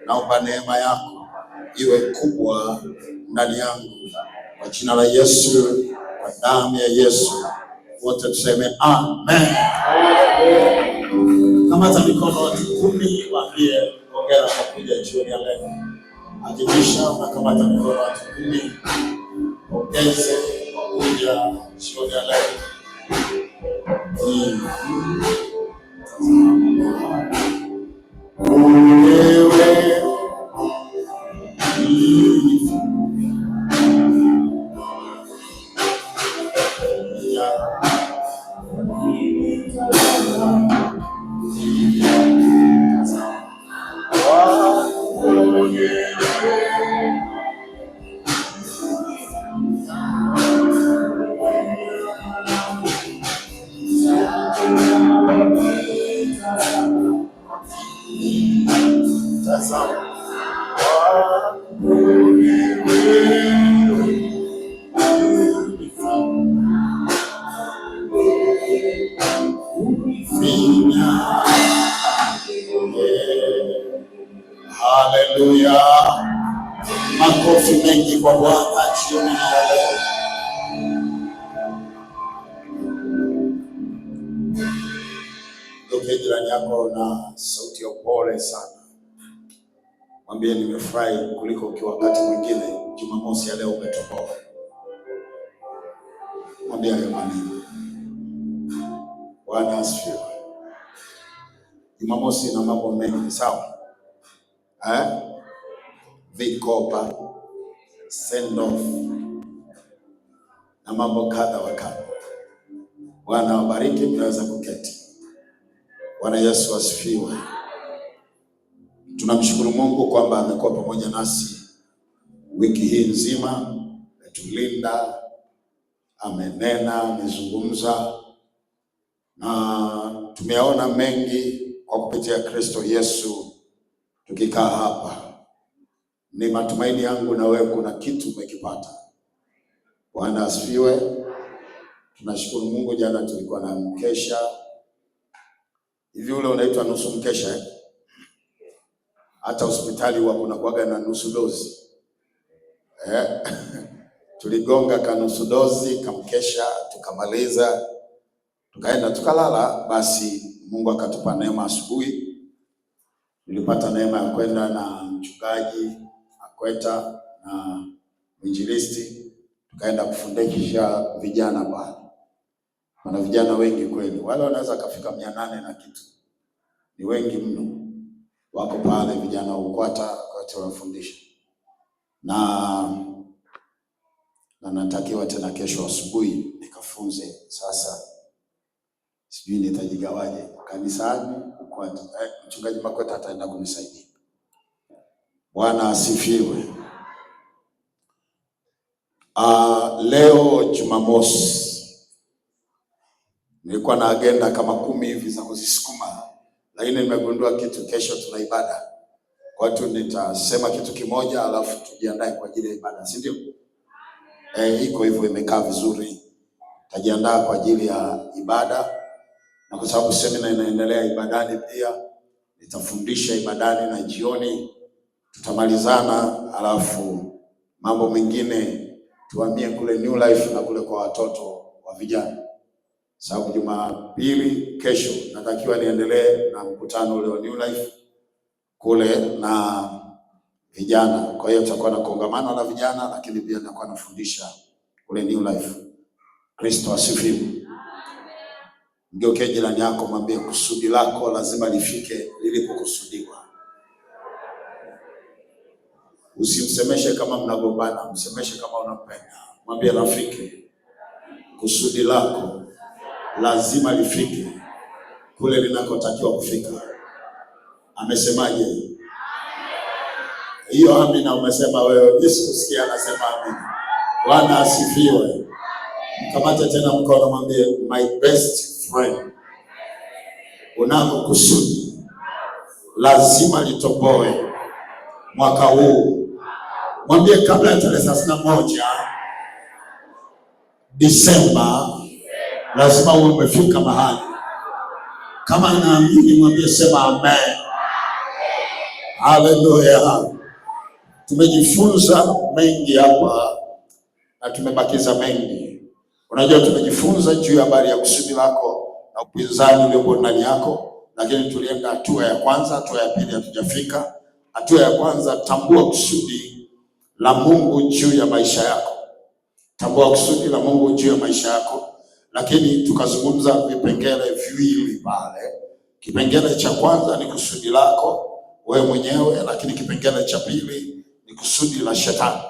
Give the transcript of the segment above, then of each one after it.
naomba neema yako iwe kubwa ndani yangu, kwa jina la Yesu, kwa damu ya Yesu. Wote tuseme amen. Kamata mikono watu 10, waambie hongera kwa kuja jioni ya leo. Hakikisha unakamata mikono watu 10, ongeze kwa kuja jioni ya leo. Haleluya. Makofi mengi kwa Bwana jioni ya leo. Ndio jirani yako na sauti ya upole sana. Mwambie nimefurahi kuliko ukiwa wakati mwingine. Jumamosi ya leo umetoboa. Mwambie hayo maneno. Bwana asifiwe. Jumamosi ina mambo mengi, sawa? Vikopa, send off na mambo kadha wa kadha. Bwana wabariki, mnaweza kuketi. Bwana Yesu asifiwe. Tunamshukuru Mungu kwamba amekuwa pamoja nasi wiki hii nzima, ametulinda, amenena, amezungumza, na tumeona mengi kwa kupitia Kristo Yesu. Tukikaa hapa, ni matumaini yangu na wewe kuna kitu umekipata. Bwana asifiwe. Tunashukuru Mungu. Jana tulikuwa na mkesha. Hivi ule unaitwa nusu mkesha. Hata hospitali huwa kuna kuaga na nusu dozi. Tuligonga ka nusu dozi kamkesha, tukamaliza, tukaenda tukalala. Basi Mungu akatupa neema asubuhi. Nilipata neema ya kwenda na mchungaji Akweta na mwinjilisti, tukaenda kufundisha vijana pale. Kuna vijana wengi kweli, wale wanaweza kafika 800 na kitu, ni wengi mno. Wako pale vijana ukwata kwa wanafundisha, na natakiwa tena kesho asubuhi nikafunze. Sasa sijui nitajigawaje kanisani. Mchungaji Makweta ataenda kunisaidia. Bwana asifiwe. Leo Jumamosi nilikuwa na agenda kama 10 hivi za kuzisukuma, lakini nimegundua kitu. Kesho tuna ibada. Kwa hiyo nitasema kitu kimoja alafu tujiandae kwa ajili ya ibada, si ndio? Iko hivyo, imekaa vizuri. Tajiandaa kwa ajili ya ibada, na kwa sababu semina inaendelea ibadani pia, nitafundisha ibadani na jioni tutamalizana, alafu mambo mengine tuhamie kule New Life na kule kwa watoto wa vijana. Sababu Jumapili kesho natakiwa niendelee na mkutano ule wa New Life kule na vijana. Kwa hiyo tutakuwa na kongamano la vijana, lakini pia nitakuwa nafundisha kule New Life. Kristo asifiwe. Ngeuke jirani yako, mwambie kusudi lako lazima lifike lilipokusudiwa. Usimsemeshe kama mnagombana, msemeshe kama unampenda. Mwambie rafiki, kusudi lako lazima lifike kule linakotakiwa kufika. Amesemaje? Hiyo amina umesema wewe. Yesu kusikia anasema amina. Bwana asifiwe. Kamata tena mkono, mwambie my best friend, unako kusudi lazima litoboe mwaka huu. Mwambie kabla ya tarehe 31 Disemba lazima uwe umefika mahali. Kama anaamini mwambie sema amen. Haleluya. Tumejifunza mengi hapa na tumebakiza mengi. Unajua, tumejifunza juu ya habari ya kusudi lako na upinzani uliopo ndani yako, lakini tulienda hatua ya kwanza. Hatua ya pili hatujafika. Hatua ya kwanza, tambua kusudi la Mungu juu ya maisha yako. Tambua kusudi la Mungu juu ya maisha yako, lakini tukazungumza vipengele viwili pale. Kipengele cha kwanza ni kusudi lako wewe mwenyewe, lakini kipengele cha pili ni kusudi la shetani.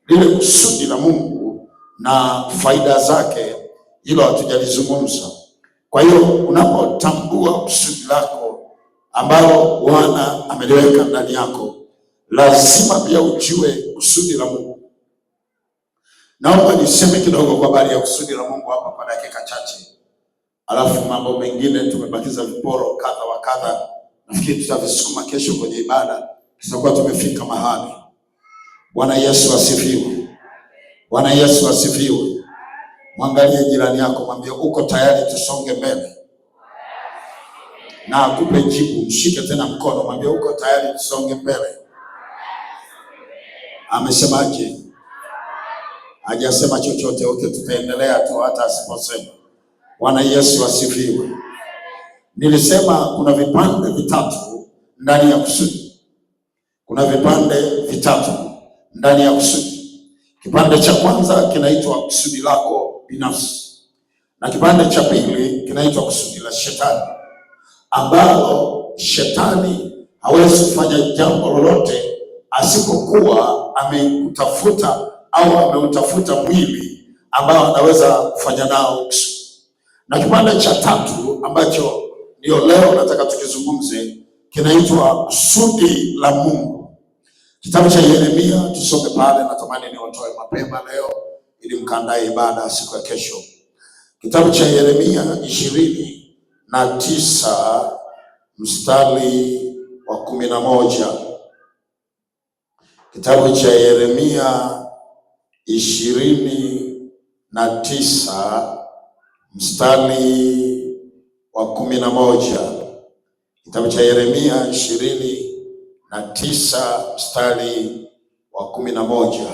Lile kusudi la Mungu na faida zake, hilo hatujalizungumza. Kwa hiyo unapotambua kusudi lako ambalo Bwana ameliweka ndani yako, lazima pia ujue kusudi la Mungu. Naomba niseme kidogo kwa habari ya kusudi la Mungu hapa kwa dakika chache, alafu mambo mengine tumebakiza viporo kadha wa kadha. Nafikiri tutavisukuma kesho kwenye ibada, tutakuwa tumefika mahali. Bwana Yesu asifiwe. Bwana Yesu asifiwe. Mwangalie jirani yako, mwambie uko tayari tusonge mbele, na akupe jibu. Mshike tena mkono, mwambie uko tayari tusonge mbele. Amesemaje? Hajasema chochote. Okay, tutaendelea tu hata asiposema. Bwana Yesu asifiwe. Nilisema kuna vipande vitatu ndani ya kusudi. Kuna vipande vitatu ndani ya kusudi. Kipande cha kwanza kinaitwa kusudi lako binafsi, na kipande cha pili kinaitwa kusudi la shetani, ambalo shetani hawezi kufanya jambo lolote asipokuwa ameutafuta au ameutafuta mwili ambao anaweza kufanya nao kusudi. Na kipande cha tatu ambacho ndio leo nataka tukizungumze, kinaitwa kusudi la Mungu. Kitabu cha Yeremia, tusome pale. Natamani niwatoe mapema leo ili mkaandae ibada siku ya kesho. Kitabu cha Yeremia 29 mstari wa 11. Kitabu cha Yeremia 29 mstari wa 11. Kitabu cha Yeremia 29 mstari wa 11.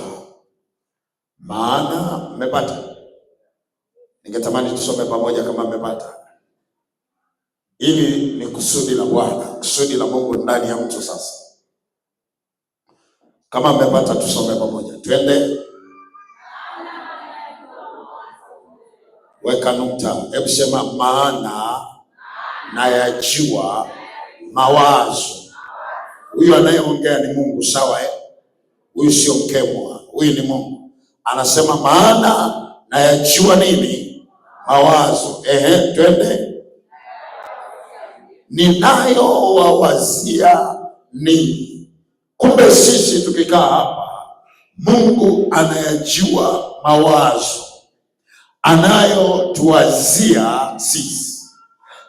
Maana mmepata? Ningetamani tusome pamoja kama mmepata. Hili ni kusudi la Bwana, kusudi la Mungu ndani ya mtu. Sasa kama mmepata, tusome pamoja. Twende. Weka nukta. Hebu sema, maana nayajua mawazo. Huyu anayeongea ni Mungu, sawa eh? Huyu sio mkemwa, huyu ni Mungu. Anasema maana nayajua nini? Mawazo. Twende. Ninayowawazia ninyi. Kumbe sisi tukikaa hapa, Mungu anayajua mawazo anayotuwazia sisi.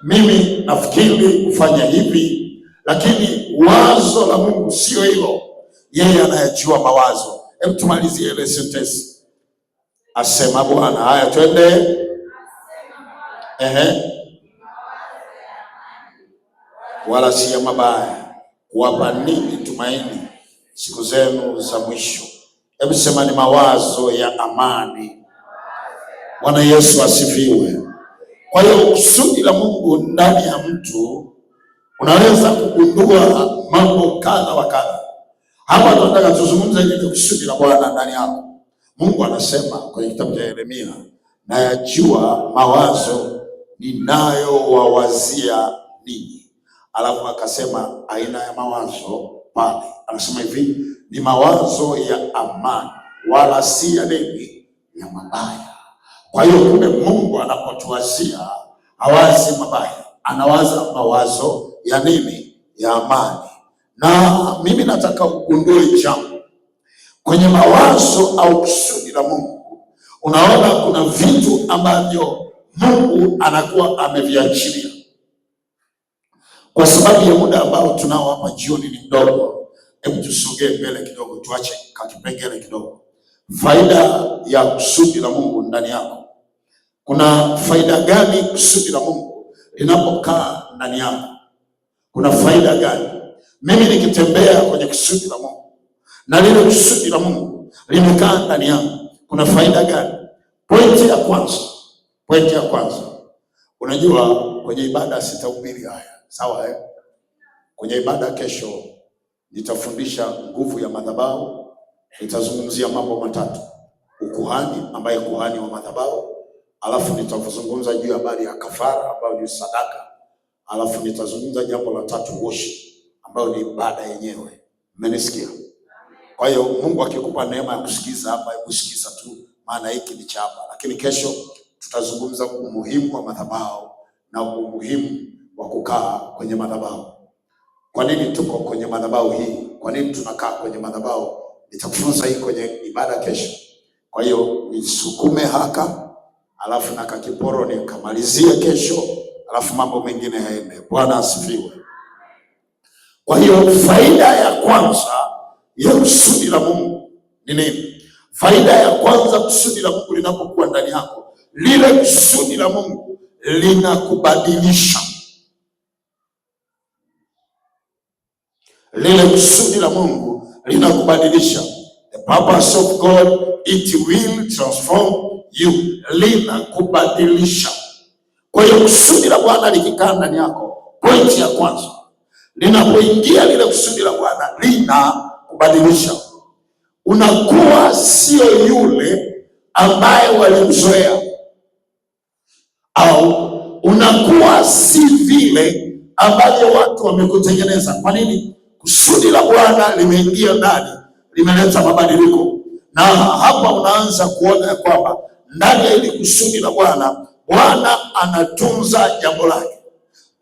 Mimi nafikiri kufanya hivi, lakini wazo la Mungu sio hilo. Yeye anayajua mawazo. Hebu tumalizie ile sentence. Asema Bwana. Haya, twende. Wala si ya mabaya, kuwapa ninyi tumaini siku zenu za mwisho. Hebu sema, ni mawazo ya amani. Bwana Yesu asifiwe. Kwa hiyo kusudi la Mungu ndani ya mtu, unaweza kugundua mambo kadha wa kadha. Hapa tunataka tuzungumze ile kusudi la Bwana ndani yako. Mungu anasema kwenye kitabu cha Yeremia, nayajua mawazo ninayowawazia ninyi. Alafu akasema aina ya mawazo pale, anasema hivi, ni mawazo ya amani, wala si ya nini? Ya mabaya. Kwa hiyo kumbe Mungu anapotuwazia hawazi mabaya, anawaza mawazo ya nini? Ya amani. Na mimi nataka ugundue jambo kwenye mawazo au kusudi la Mungu. Unaona kuna vitu ambavyo Mungu anakuwa ameviachilia. Kwa sababu ya muda ambao tunao hapa jioni ni mdogo, hebu tusogee mbele kidogo, tuache kakipengele kidogo. Faida ya kusudi la Mungu ndani yako. Kuna faida gani kusudi la Mungu linapokaa ndani yako? Kuna faida gani? mimi nikitembea kwenye kusudi la Mungu na lile kusudi la Mungu limekaa ndani yangu, kuna faida gani? Pointi ya kwanza, unajua kwenye ibada sitahubiri haya, sawa eh? Kwenye ibada kesho nitafundisha nguvu ya madhabahu. Nitazungumzia mambo matatu: ukuhani, ambaye kuhani wa madhabahu, alafu nitazungumza juu ya habari ya kafara ambayo ni sadaka, alafu nitazungumza jambo la tatu, worship, ambayo ni ibada yenyewe. Mmenisikia? Kwa hiyo Mungu akikupa neema ya kusikiza hapa, hebu sikiza tu, maana hiki ni cha hapa. Lakini kesho tutazungumza umuhimu wa madhabahu na umuhimu wa kukaa kwenye madhabahu. Kwa nini tuko kwenye madhabahu hii? Kwa nini tunakaa kwenye madhabahu? Nitakufunza hii kwenye ibada kesho. Kwa hiyo nisukume haka, alafu na kakiporo nikamalizie kesho, alafu mambo mengine yaende. Bwana asifiwe. Kwa hiyo faida ya kwanza ya kusudi la Mungu ni nini? Faida ya kwanza, kusudi la Mungu linapokuwa ndani yako, lile kusudi la Mungu linakubadilisha. Lile kusudi la Mungu linakubadilisha. The purpose of God, it will transform you. Linakubadilisha. Kwa hiyo kusudi la Bwana likikaa ndani yako, pointi ya kwanza, linapoingia lile kusudi la Bwana linakubadilisha. Unakuwa sio yule ambaye walimzoea, au unakuwa si vile ambavyo watu wamekutengeneza. Kwa nini? Kusudi la Bwana limeingia ndani, limeleta mabadiliko. Na hapa unaanza kuona kwamba ndani ya hili kusudi la Bwana, Bwana anatunza jambo lake.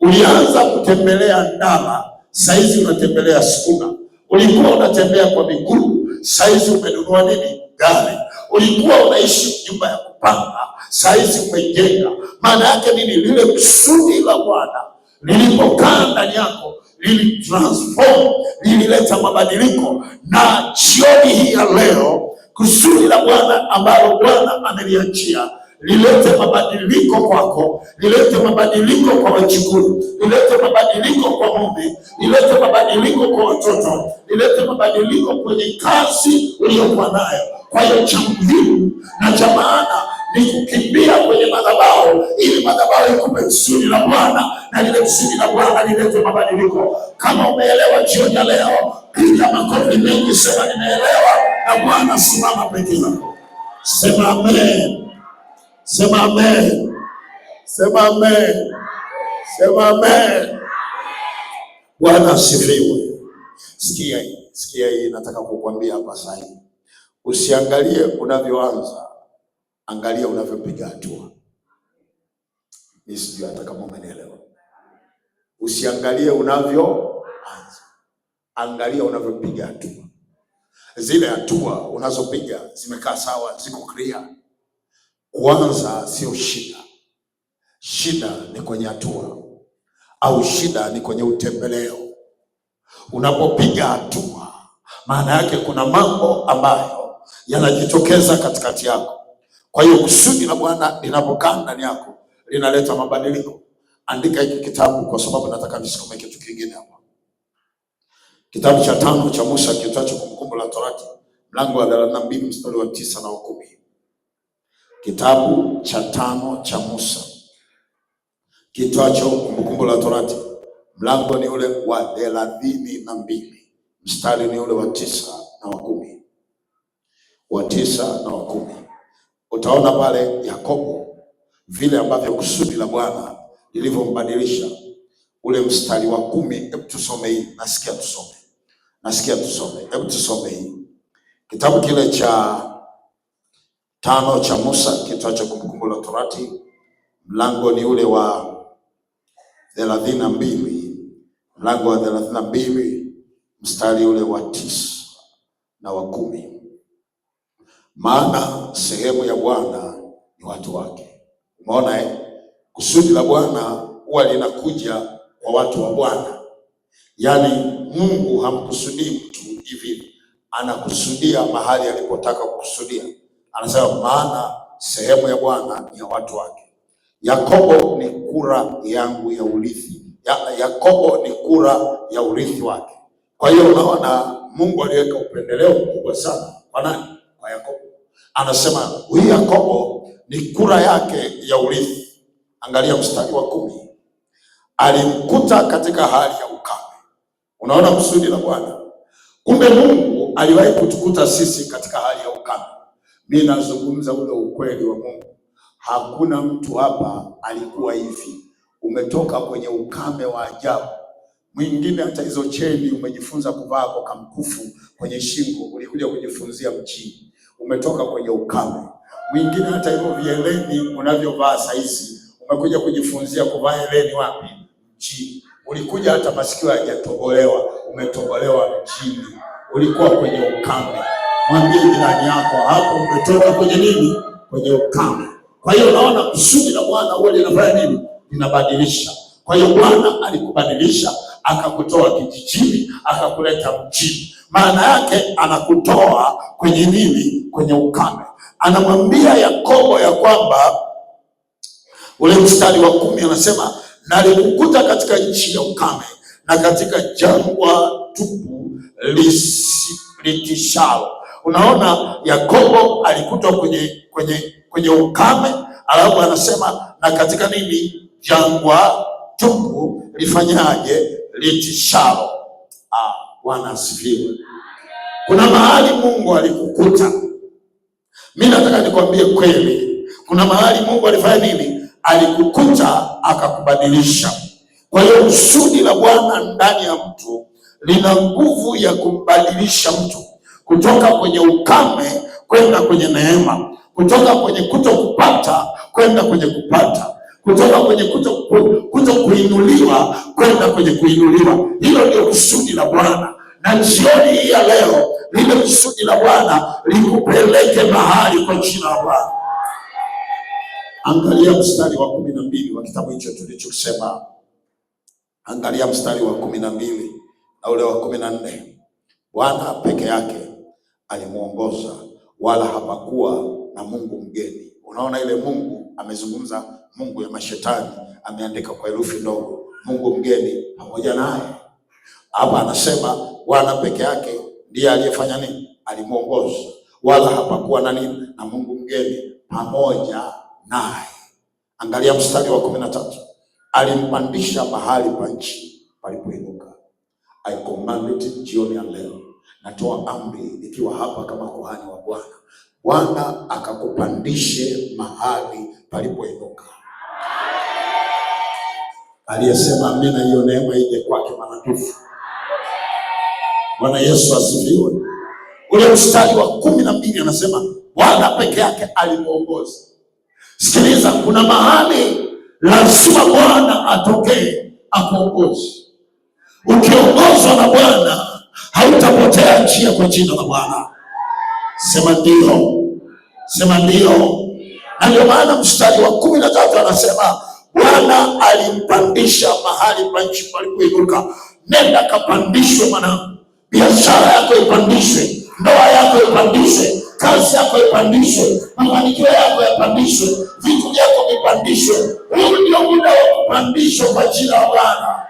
Ulianza kutembelea ndama, saizi unatembelea skuna. Ulikuwa unatembea kwa miguu, saizi umenunua nini? Gari. Ulikuwa unaishi nyumba ya kupanga, saizi umejenga. Maana yake nini? Lile kusudi la Bwana lilipokaa ndani yako, lilitransform, lilileta mabadiliko. Na jioni hii ya leo, kusudi la Bwana ambalo Bwana ameliachia lilete mabadiliko kwako, lilete mabadiliko kwa wajukuu, lilete mabadiliko kwa mume, lilete mabadiliko kwa watoto, lilete mabadiliko kwenye kazi uliyokuwa nayo. Kwa hiyo cha muhimu na cha maana ni kukimbia kwenye madhabahu, ili madhabahu ikupe kusudi la Bwana, na lile kusudi la Bwana lilete mabadiliko. Kama umeelewa jioni ya leo, piga makofi mengi, sema nimeelewa. Na Bwana simama peke yako, sema amen. Sema amen. Sema amen. Sema amen. Bwana asifiwe. Sikia hii nataka kukuambia hapa sasa hivi. Usiangalie unavyoanza, angalia unavyopiga hatua. Mimi sijui hata kama umenielewa. Usiangalie unavyoanza, angalia unavyopiga hatua. Zile hatua unazopiga zimekaa sawa, ziko clear. Kwanza sio shida. Shida ni kwenye hatua, au shida ni kwenye utembeleo. Unapopiga hatua, maana yake kuna mambo ambayo yanajitokeza katikati yako. Kwa hiyo kusudi la Bwana linapokaa ndani yako linaleta mabadiliko. Andika hiki kitabu kwa sababu nataka nisome kitu kingine hapa. Kitabu cha 5 cha Musa kiitwacho Kumbukumbu la Torati, mlango wa 32 mstari wa 9 na 10. Kitabu cha 5 cha Musa kiitwacho Kumbukumbu la Torati, mlango ni ule wa 32 mstari ni ule wa 9 na wa 10. Wa 9 na wa 10. Utaona pale Yakobo vile ambavyo kusudi la Bwana lilivyombadilisha. Ule mstari wa 10, hebu tusome hii. Nasikia tusome. Hebu tusome hii. Kitabu kile cha 5 cha Musa kiitwacho Kumbukumbu la Torati, mlango ni ule wa 32, mlango wa 32 mstari ule wa 9 na wa 10. Maana sehemu ya Bwana ni watu wake. Umeona kusudi la Bwana huwa linakuja kwa watu wa Bwana. Yaani Mungu hamkusudii mtu hivi, anakusudia mahali alipotaka kukusudia. Anasema maana sehemu ya Bwana ni ya watu wake. Yakobo ni kura yangu ya urithi. Yakobo ni kura ya urithi wake. Kwa hiyo unaona Mungu aliweka upendeleo mkubwa sana kwa nani? Kwa Yakobo. Anasema huyu Yakobo ni kura yake ya urithi. Angalia mstari wa 10. Alimkuta katika hali ya ukame. Unaona kusudi la Bwana. Kumbe Mungu aliwahi kutukuta sisi katika hali ya ukame. Mimi nazungumza ule ukweli wa Mungu. Hakuna mtu hapa alikuwa hivi. Umetoka kwenye ukame wa ajabu. Mwingine hata hizo cheni umejifunza kuvaa kwa kamkufu kwenye shingo, ulikuja kujifunzia mjini. Umetoka kwenye ukame. Mwingine hata hivyo vieleni unavyovaa saizi, umekuja kujifunzia kuvaa heleni wapi? Mjini. Ulikuja hata masikio hayajatobolewa, umetobolewa mjini. Ulikuwa kwenye ukame. Mwambie jirani yako, hapo umetoka kwenye nini? Kwenye ukame. Kwa hiyo unaona kusudi la Bwana huwa linafanya nini? Linabadilisha. Kwa hiyo Bwana alikubadilisha, akakutoa kijijini, akakuleta mjini. Maana yake anakutoa kwenye nini? Kwenye ukame. Anamwambia Yakobo ya kwamba ule mstari wa 10 anasema, na alikukuta katika nchi ya ukame na katika jangwa tupu litishalo. Unaona Yakobo alikutwa kwenye ukame, alafu anasema na katika nini? Jangwa tupu lifanyaje? Litishalo. Bwana asifiwe. Kuna mahali Mungu alikukuta. Mimi nataka nikwambie kweli, kuna mahali Mungu alifanya nini? Alikukuta akakubadilisha. Kwa hiyo kusudi la Bwana ndani ya mtu lina nguvu ya kumbadilisha mtu kutoka kwenye ukame kwenda kwenye neema, kutoka kwenye kutokupata kwenda kwenye kupata, kutoka kwenye kuto kuinuliwa kwenda kwenye kuinuliwa. Hilo ndio kusudi la Bwana. Na jioni hii ya leo, lile kusudi la Bwana likupeleke mahali kwa jina la Bwana. Angalia mstari wa 12 wa kitabu hicho tulichosema. Angalia mstari wa 12 na ule wa 14. Bwana peke yake alimuongoza, wala hapakuwa na Mungu mgeni. Unaona ile Mungu amezungumza, Mungu ya mashetani ameandika kwa herufi ndogo, Mungu mgeni pamoja naye. Hapa anasema Bwana peke yake ndiye aliyefanya nini? Alimuongoza, wala hapakuwa na nini? Na Mungu mgeni pamoja naye. Angalia mstari wa 13. Alimpandisha mahali pa nchi palipoinuka. I command it jioni ya leo, natoa amri ikiwa hapa kama kuhani wa Bwana, Bwana akakupandishe mahali palipoinuka. Aliyesema amina, hiyo neema ije kwake maradufu. Bwana Yesu asifiwe. Ule mstari wa 12 anasema Bwana peke yake alimuongoza. Sikiliza, kuna mahali lazima Bwana atokee akuongoze. Ukiongozwa na Bwana hautapotea njia kwa jina la Bwana. Sema ndio. Sema ndio. Na ndio maana mstari wa 13 anasema Bwana alimpandisha mahali pa nchi palipoinuka. Nenda kapandishwe mwanangu. Biashara yako ipandishwe, ndoa yako ipandishwe, kazi yako ipandishwe, mafanikio yako yapandishwe, vitu vyako vipandishwe. Huu ndio muda wa kupandishwa kwa jina la Bwana.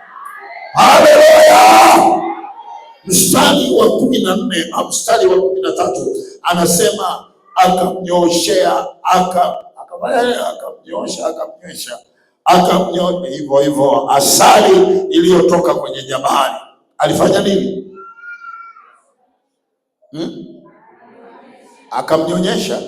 Haleluya. Mstari wa 14 au mstari wa 13 anasema akamnyoshea, akamnyoosha hivyo asali iliyotoka kwenye jabali. Alifanya nini? Akamnyonyesha.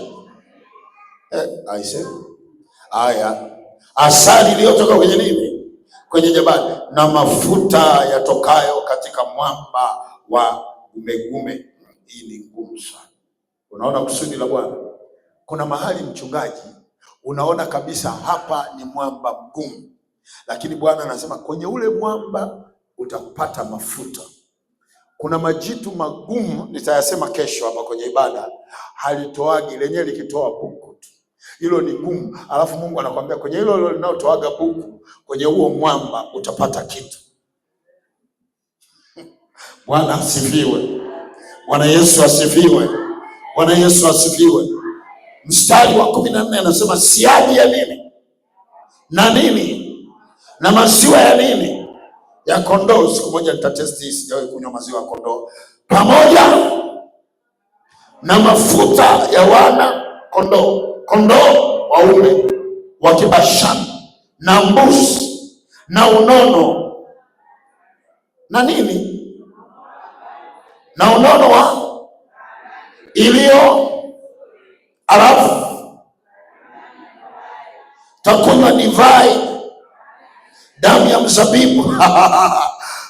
Aya, asali iliyotoka kwenye nini? Kwenye jabali, na mafuta yatokayo katika mwamba wa gumegume. Hii ni ngumu sana. Unaona kusudi la Bwana. Kuna mahali mchungaji, unaona kabisa hapa ni mwamba mgumu, lakini Bwana anasema kwenye ule mwamba utapata mafuta. Kuna majitu magumu, nitayasema kesho hapa kwenye ibada, halitoagi, lenyewe likitoa buku tu. Hilo ni gumu. Alafu Mungu anakuambia kwenye hilo linalotoaga buku, kwenye huo mwamba utapata kitu. Bwana asifiwe. Bwana Yesu asifiwe. Bwana Yesu asifiwe. Mstari wa 14 anasema siagi ya nini? Na nini? Na maziwa ya nini? ya kondoo. Siku moja nitatesti, sijawahi kunywa maziwa ya kondoo, pamoja na mafuta ya wana kondoo waume wa Kibashani na mbuzi na unono na nini na unono wa iliyo, alafu takunywa divai, damu ya mzabibu.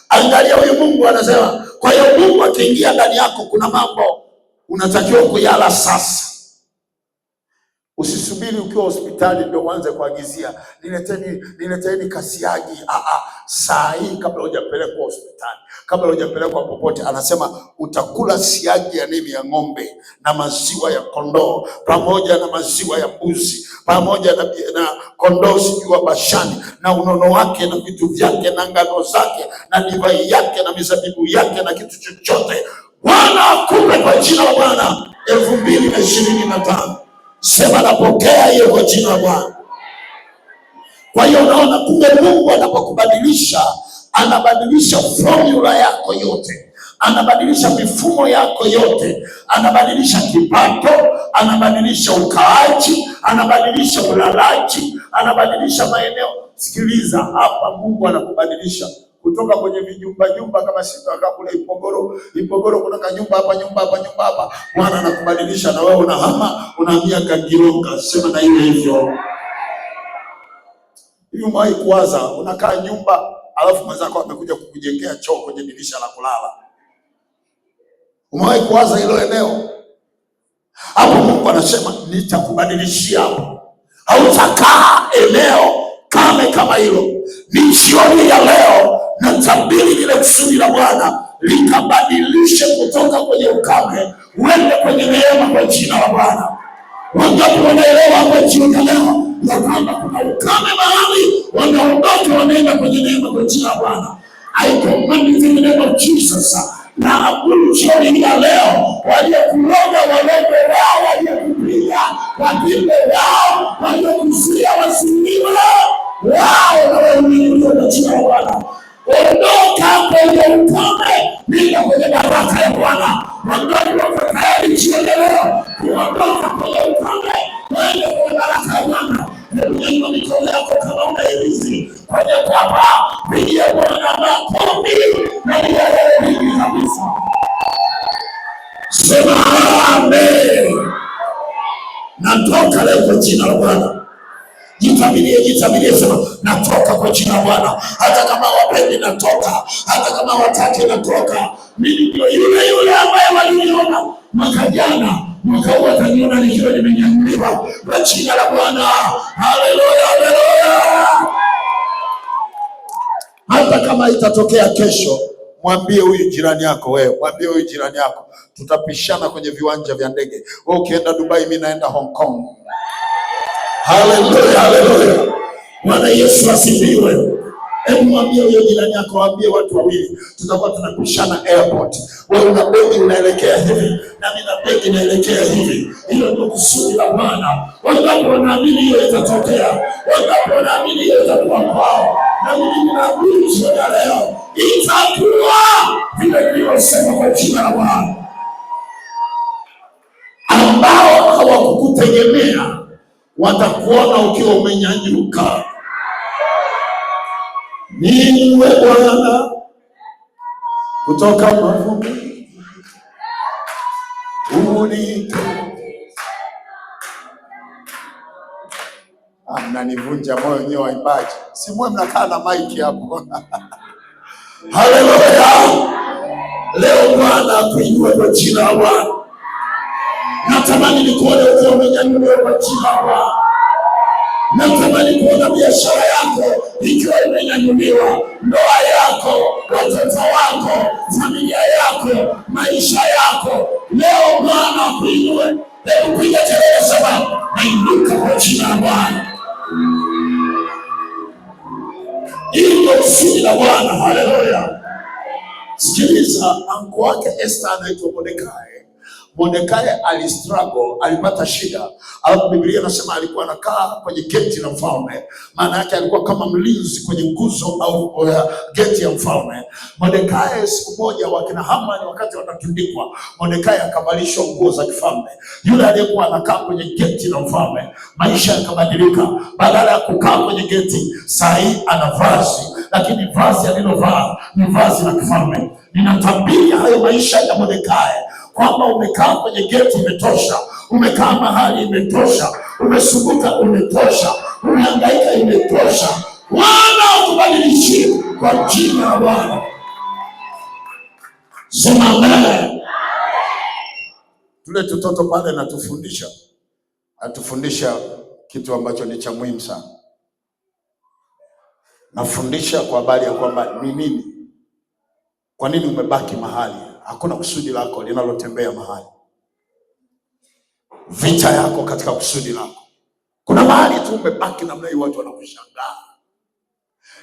Angalia, huyu Mungu anasema. Kwa hiyo Mungu akiingia ndani yako, kuna mambo unatakiwa kuyala sasa. Usisubiri ukiwa hospitali ndio uanze kuagizia nileteni kasiagi. Saa hii, kabla hujapelekwa hospitali, kabla hujapelekwa popote, anasema utakula siagi ya nini? Ya ng'ombe na maziwa ya kondoo, pamoja na maziwa ya mbuzi, pamoja na kondoo sijui wa Bashani na unono wake na vitu vyake na ngano zake na divai yake na mizabibu yake na kitu chochote. Bwana akupe kwa jina la Bwana 2025. Sema napokea hiyo kwa jina la Bwana. Kwa hiyo unaona, kumbe Mungu anapokubadilisha, anabadilisha formula yako yote, anabadilisha mifumo yako yote, anabadilisha kipato, anabadilisha ukaaji, anabadilisha ulalaji, anabadilisha maeneo. Sikiliza hapa, Mungu anakubadilisha kutoka kwenye vijumba kama sisi akakula Ipogoro kuna kanyumba hapa. Bwana anakubadilisha na wewe unahama, unahamia Kangironga. Sema na hiyo hivyo. Hivi umewahi kuwaza unakaa nyumba alafu mwenzako amekuja kukujengea choo kwenye dirisha la kulala? Umewahi kuwaza hilo eneo? Hapo Mungu anasema nitakubadilishia hapo. Hautakaa eneo kama hilo. Ni jioni ya leo na tabiri lile kusudi la Bwana likabadilishe kutoka kwenye ukame uende kwenye neema kwa jina la Bwana. Wangapi wanaelewa hapo jioni ya leo ya kwamba kuna ukame mahali, wanaondoka wanaenda kwenye neema kwa jina la Bwana? I command in the name of Jesus. Na aburu jioni ya leo, waliokuroga waloge wao, waliokupiga wapimbe wao, waliokuzuia wasiuliwe wao, na wauliwe kwa jina la Bwana. Ondoka kwenye ukame, nenda kwenye baraka ya Bwana. Wangapi wako tayari jioni ya leo kuondoka kwenye ukame waende kwenye baraka ya Bwana? Nyanyua mikono yako kama unairizi kwenye kwamba pigia Bwana makofi na yeye mingi kabisa. Sema amen. Natoka leo kwa jina la Bwana. Jitamilie, sema natoka kwa jina la Bwana. Hata kama wapendi natoka, hata kama wataki natoka. Mimi ndio yule ambaye waliniona mwaka jana, mwaka huu wataniona nikiwa nimenyanyuliwa kwa jina la Bwana. Haleluya, haleluya. Hata kama itatokea kesho, mwambie huyu jirani yako, mwambie huyu jirani yako, tutapishana kwenye viwanja vya ndege. Wewe ukienda Dubai, mimi naenda Hong Kong. Haleluya, haleluya. Bwana Yesu asifiwe. Hebu mwambie huyo jirani yako, waambie watu wawili, tutakuwa tunapishana airport. Wewe una begi unaelekea hivi, na mimi na begi naelekea hivi. Hilo ndio kusudi la Bwana. Wangapi wanaamini hiyo itatokea? Wangapi wanaamini hiyo itakuwa kwao? Na mimi ninaamini jioni leo itakuwa vile nilivyosema kwa jina la Bwana. Ambao hawakukutegemea watakuona ukiwa umenyanyuka. Niwe Bwana kutoka mavumbi, mnanivunja moyo nyewe waimbaji. Si mwe mnakaa na maiki hapo. Haleluya. Leo Bwana akuinue kwa jina la Bwana. Natamani nikuone ukiwa umenyanyuliwa kwa jina la Bwana. Natamani kuona biashara yako ikiwa imenyanyuliwa, ndoa yako, watoto wako, familia yako, maisha yako. Leo Bwana akuinue. Hebu piga kelele, sema nainuka kwa jina la Bwana. Hili ndio kusudi la Bwana. Haleluya. Sikiliza, anko wake Esther anaitwa Mordekai. Mordekai alistruggle, alipata shida. Alafu Biblia inasema alikuwa anakaa kwenye geti la mfalme. Maana yake alikuwa kama mlinzi kwenye nguzo au geti ya mfalme. Mordekai siku moja, wakina Hamani wakati wanatundikwa, Mordekai akavalishwa nguo za kifalme. Yule aliyekuwa anakaa kwenye geti la mfalme, maisha yakabadilika. Badala ya kukaa kwenye geti, saa hii ana vazi, lakini vazi alilovaa ni vazi la kifalme. Ninatabiri hayo maisha ya Mordekai, kwamba umekaa kwenye geti imetosha, umekaa mahali imetosha, umesumbuka imetosha, umehangaika imetosha. Bwana akubadilishie kwa jina la Bwana. Sema amen. Tule tutoto pale natufundisha kitu ambacho ni cha muhimu sana. Nafundisha kwa habari ya kwamba ni nini, kwa nini umebaki mahali. Hakuna kusudi lako linalotembea mahali. Vita yako katika kusudi lako. Kuna mahali tu umebaki namna hii, watu wanakushangaa.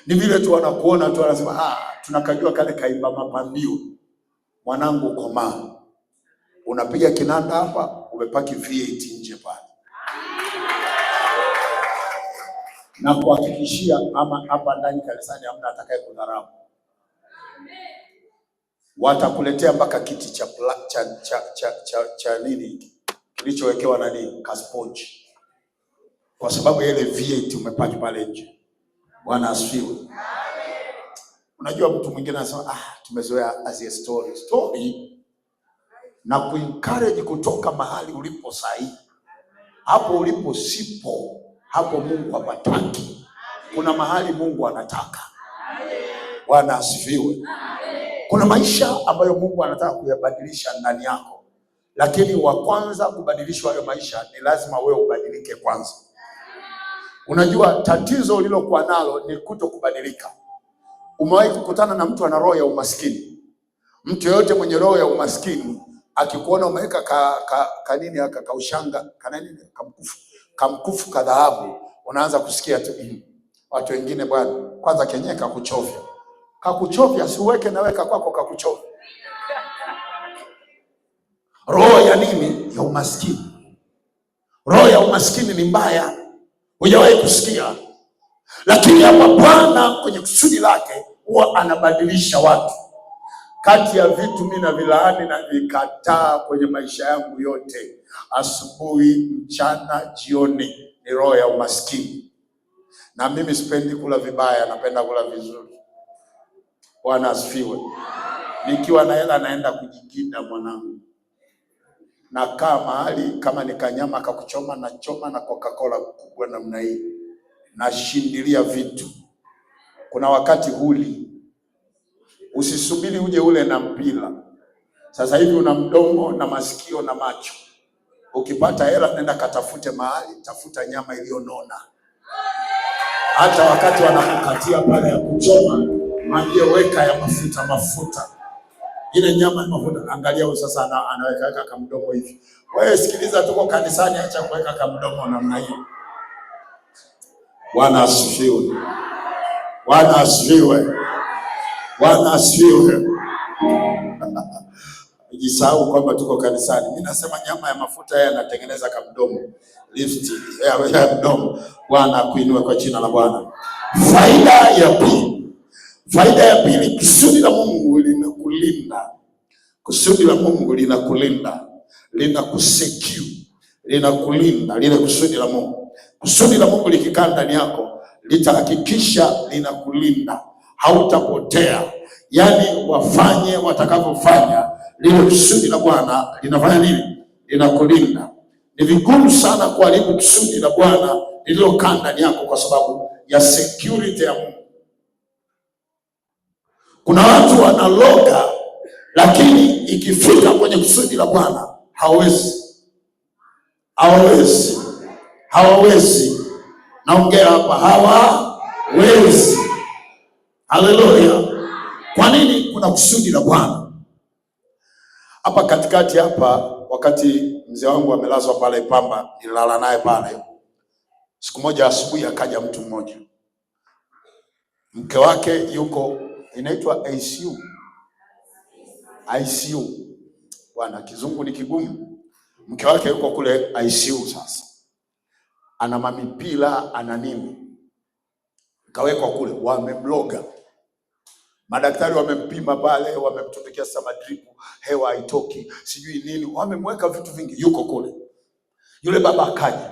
Ni vile tu wanakuona tu wanasema, tunakajua kale kaimba mapambio. Mwanangu komaa. Unapiga kinanda hapa, umepaki V8 nje pale. Na kuhakikishia ama hapa ndani kanisani hamna atakaye kudharau. Watakuletea mpaka kiti cha nini kilichowekewa nani kasponji, kwa sababu ile V8 umepaki pale nje. Bwana asifiwe. Unajua mtu mwingine anasema tumezoea as a story na kuencourage kutoka mahali ulipo sahihi. Hapo ulipo sipo, hapo Mungu hapataki. Kuna mahali Mungu anataka. Bwana asifiwe. Kuna maisha ambayo Mungu anataka kuyabadilisha ndani yako, lakini wa kwanza kubadilishwa hayo maisha ni lazima wewe ubadilike kwanza. Unajua tatizo ulilokuwa nalo ni kuto-kubadilika. Umewahi kukutana na mtu ana roho ya umaskini? Mtu yoyote mwenye roho ya umaskini akikuona umeweka kanini akakaushanga kanini kamkufu ka dhahabu, unaanza kusikia tu watu wengine bwana, kwanza kenyewe kakuchovya, si uweke na weka kwako kakuchovya. Roho ya nini? Ya umaskini. Roho ya umaskini ni mbaya. Hujawahi kusikia? Lakini hapa Bwana kwenye kusudi lake huwa anabadilisha watu. Kati ya vitu mimi na vilaani na vikataa kwenye maisha yangu yote, asubuhi, mchana, jioni, ni roho ya umaskini. Na mimi sipendi kula vibaya, napenda kula vizuri. Bwana asifiwe. Nikiwa na hela naenda kujikida mwanangu. Nakaa mahali kama ni kanyama kakuchoma na choma na Coca-Cola kubwa namna hii. Nashindilia vitu. Kuna wakati huli. Usisubiri uje ule na mpira. Sasa hivi una mdomo na masikio na macho. Ukipata hela nenda katafute mahali, tafuta nyama iliyonona. Hata wakati wanakukatia pale ya kuchoma, mwambie weka ya mafuta. Ile nyama ya mafuta, angalia huyo sasa anaweka kama mdomo hivi. Wewe sikiliza, tuko kanisani, acha kuweka kama mdomo namna hii. Bwana asifiwe. Bwana asifiwe. Bwana asifiwe. Jisahau kwamba tuko kanisani. Mimi nasema nyama ya mafuta yeye anatengeneza kama mdomo. Lift ya mdomo. Bwana akuinue kwa jina la Bwana. Faida ya pili, kusudi la Mungu linakulinda. Kusudi la Mungu linakulinda, linakusecure, linakulinda lile kusudi la Mungu. Kusudi la Mungu likikaa ndani yako, litahakikisha linakulinda. Hautapotea. Yaani wafanye watakavyofanya, lile kusudi la Bwana linafanya nini? Linakulinda. Ni vigumu sana kuharibu kusudi la Bwana lililokaa ndani yako kwa sababu ya security ya Mungu. Kuna watu wanaloga, lakini ikifika kwenye kusudi la Bwana hawawezi. Naongea hapa, hawawezi. Haleluya. Kwa nini? Kuna kusudi la Bwana. Hapa katikati hapa, wakati mzee wangu amelazwa pale Pamba, nilala naye pale. Siku moja asubuhi akaja mtu mmoja. Mke wake yuko inaitwa ICU. Bwana, kizungu ni kigumu. Mke wake yuko kule ICU sasa, ana mamipila, ana nini, kawekwa kule, wamemloga. Madaktari wamempima pale, wamemtupikia sama drip, hewa haitoki, sijui nini, wamemweka vitu vingi, yuko kule. Yule baba akaja,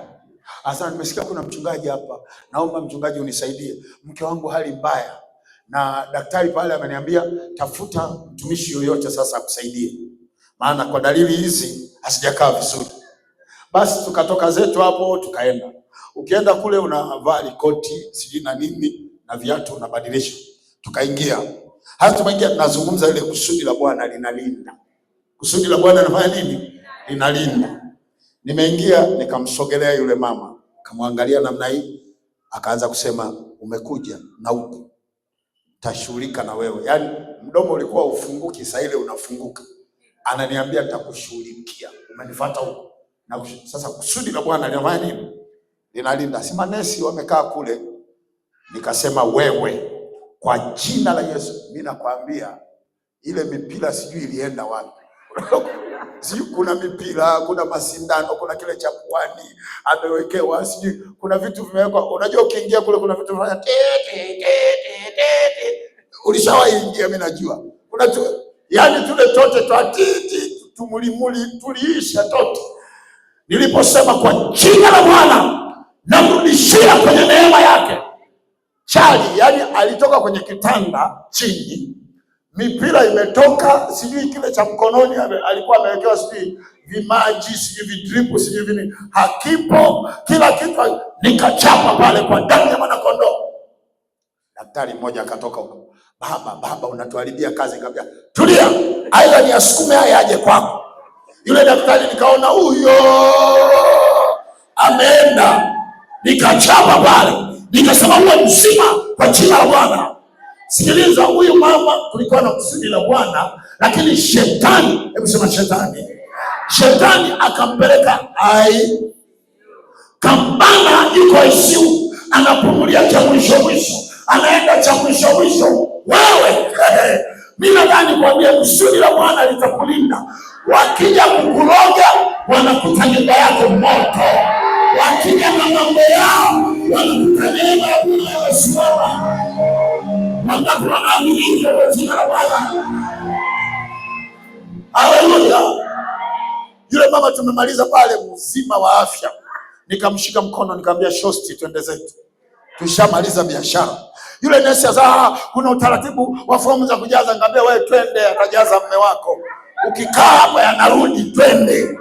asa, nimesikia kuna mchungaji hapa, naomba mchungaji unisaidie, mke wangu hali mbaya, na daktari pale ameniambia tafuta mtumishi yoyote sasa akusaidie, maana kwa dalili hizi hasijakaa vizuri. Basi tukatoka zetu hapo tukaenda. Ukienda kule unavaa koti sijui na nini na viatu unabadilisha. Tukaingia. Hata tumeingia tunazungumza ile kusudi la Bwana linalinda. Kusudi la Bwana linafanya nini? Linalinda. Nimeingia nikamsogelea yule mama, kamwangalia namna hii, akaanza kusema umekuja na huku tashughulika na wewe. Yaani mdomo ulikuwa ufunguki, sasa ile unafunguka. Ananiambia nitakushughulikia. Umenifuata huko. Na sasa kusudi la Bwana linafanya nini? Linalinda. Si manesi wamekaa kule. Nikasema wewe kwa jina la Yesu mimi nakwambia ile mipira sijui ilienda wapi. Sijui kuna mipira, kuna masindano, kuna kile cha puani amewekewa, sijui kuna vitu vimewekwa. Unajua ukiingia kule kuna vitu vinafanya ulishawaingia, mimi najua. Kuna tu, yani tule tote twatiti tumulimuli tuliisha tote. Niliposema kwa jina la Bwana namrudishia kwenye neema yake. Chali, yani alitoka kwenye kitanda chini, mipira imetoka, sijui kile cha mkononi alikuwa amewekewa sijui vimaji, sijui vidripu, sijui vini, hakipo, kila kitu. Nikachapa pale kwa damu ya mwana kondoo. Daktari mmoja akatoka huko, baba unatuharibia kazi. Nikamwambia tulia, aidha ni asukume haya aje kwako. Yule daktari nikaona huyo ameenda, nikachapa pale, nikasema uwe mzima kwa jina la Bwana. Sikiliza, huyu mama kulikuwa na kusudi la Bwana, lakini shetani, hebu sema shetani akampeleka kambana, yuko ICU, anapumulia cha mwisho, anaenda cha mwisho. Wewe mimi nadhani kuambia kusudi la Bwana litakulinda. Wakija kukuroga wanakuta nyumba yako moto, wakija na mambo yao wanakuta neema ya Mungu imesimama. Wangapi wanaamini kwa jina la Bwana? Haleluya. Yule mama tumemaliza pale mzima wa afya, nikamshika mkono nikamwambia shosti, twende zetu, tushamaliza biashara. Yule nesi azaa, kuna utaratibu wa fomu za kujaza. Nikamwambia wewe twende, atajaza mume wako, ukikaa hapa yanarudi, twende